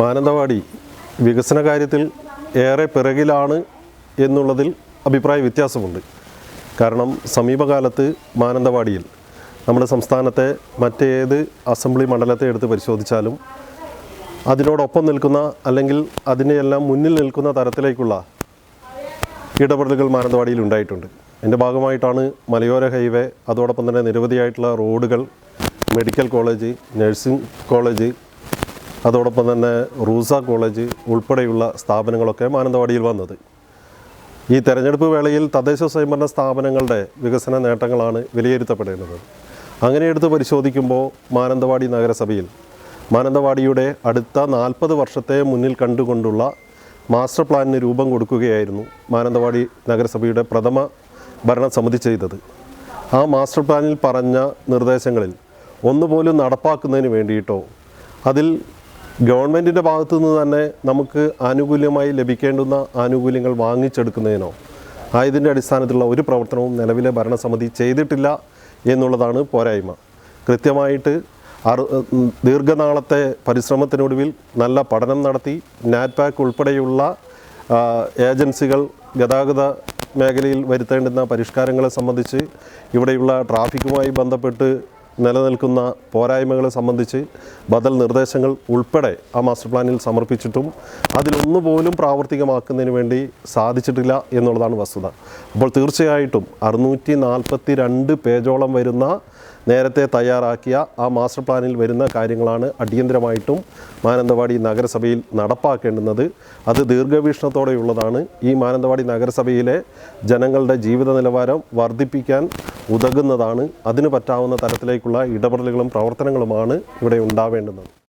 മാനന്തവാടി വികസന കാര്യത്തിൽ ഏറെ പിറകിലാണ് എന്നുള്ളതിൽ അഭിപ്രായ വ്യത്യാസമുണ്ട്. കാരണം സമീപകാലത്ത് മാനന്തവാടിയിൽ നമ്മുടെ സംസ്ഥാനത്തെ മറ്റേത് അസംബ്ലി മണ്ഡലത്തെ എടുത്ത് പരിശോധിച്ചാലും അതിനോടൊപ്പം നിൽക്കുന്ന അല്ലെങ്കിൽ അതിനെയെല്ലാം മുന്നിൽ നിൽക്കുന്ന തരത്തിലേക്കുള്ള ഇടപെടലുകൾ മാനന്തവാടിയിൽ ഉണ്ടായിട്ടുണ്ട്. ഇതിൻ്റെ ഭാഗമായിട്ടാണ് മലയോര ഹൈവേ, അതോടൊപ്പം തന്നെ നിരവധിയായിട്ടുള്ള റോഡുകൾ, മെഡിക്കൽ കോളേജ്, നഴ്സിംഗ് കോളേജ്, അതോടൊപ്പം തന്നെ റൂസ കോളേജ് ഉൾപ്പെടെയുള്ള സ്ഥാപനങ്ങളൊക്കെ മാനന്തവാടിയിൽ വന്നത്. ഈ തെരഞ്ഞെടുപ്പ് വേളയിൽ തദ്ദേശ സ്വയംഭരണ സ്ഥാപനങ്ങളുടെ വികസന നേട്ടങ്ങളാണ് വിലയിരുത്തപ്പെടേണ്ടത്. അങ്ങനെ എടുത്ത് പരിശോധിക്കുമ്പോൾ മാനന്തവാടി നഗരസഭയിൽ മാനന്തവാടിയുടെ അടുത്ത 40 വർഷത്തെ മുന്നിൽ കണ്ടുകൊണ്ടുള്ള മാസ്റ്റർ പ്ലാനിന് രൂപം കൊടുക്കുകയായിരുന്നു മാനന്തവാടി നഗരസഭയുടെ പ്രഥമ ഭരണസമിതി ചെയ്തത്. ആ മാസ്റ്റർ പ്ലാനിൽ പറഞ്ഞ നിർദ്ദേശങ്ങളിൽ ഒന്നുപോലും നടപ്പാക്കുന്നതിന് വേണ്ടിയിട്ടോ അതിൽ ഗവൺമെൻറ്റിൻ്റെ ഭാഗത്തു നിന്ന് തന്നെ നമുക്ക് ആനുകൂല്യമായി ലഭിക്കേണ്ടുന്ന ആനുകൂല്യങ്ങൾ വാങ്ങിച്ചെടുക്കുന്നതിനോ ആയതിൻ്റെ അടിസ്ഥാനത്തിലുള്ള ഒരു പ്രവർത്തനവും നിലവിലെ ഭരണസമിതി ചെയ്തിട്ടില്ല എന്നുള്ളതാണ് പോരായ്മ. കൃത്യമായിട്ട് ദീർഘനാളത്തെ പരിശ്രമത്തിനൊടുവിൽ നല്ല പഠനം നടത്തി നാറ്റ്പാക്ക് ഉൾപ്പെടെയുള്ള ഏജൻസികൾ ഗതാഗത മേഖലയിൽ വരുത്തേണ്ടുന്ന പരിഷ്കാരങ്ങളെ സംബന്ധിച്ച്, ഇവിടെയുള്ള ട്രാഫിക്കുമായി ബന്ധപ്പെട്ട് നിലനിൽക്കുന്ന പോരായ്മകളെ സംബന്ധിച്ച് ബദൽ നിർദ്ദേശങ്ങൾ ഉൾപ്പെടെ ആ മാസ്റ്റർ പ്ലാനിൽ സമർപ്പിച്ചിട്ടും അതിലൊന്നുപോലും പ്രാവർത്തികമാക്കുന്നതിന് വേണ്ടി സാധിച്ചിട്ടില്ല എന്നുള്ളതാണ് വസ്തുത. അപ്പോൾ തീർച്ചയായിട്ടും 642 പേജോളം വരുന്ന നേരത്തെ തയ്യാറാക്കിയ ആ മാസ്റ്റർ പ്ലാനിൽ വരുന്ന കാര്യങ്ങളാണ് അടിയന്തരമായിട്ടും മാനന്തവാടി നഗരസഭയിൽ നടപ്പാക്കേണ്ടുന്നത്. അത് ദീർഘവീക്ഷണത്തോടെയുള്ളതാണ്. ഈ മാനന്തവാടി നഗരസഭയിലെ ജനങ്ങളുടെ ജീവിത നിലവാരം വർദ്ധിപ്പിക്കാൻ ഉതകുന്നതാണ്. അതിന് പറ്റാവുന്ന തരത്തിലേക്കുള്ള ഇടപെടലുകളും പ്രവർത്തനങ്ങളുമാണ് ഇവിടെ ഉണ്ടാവേണ്ടുന്നത്.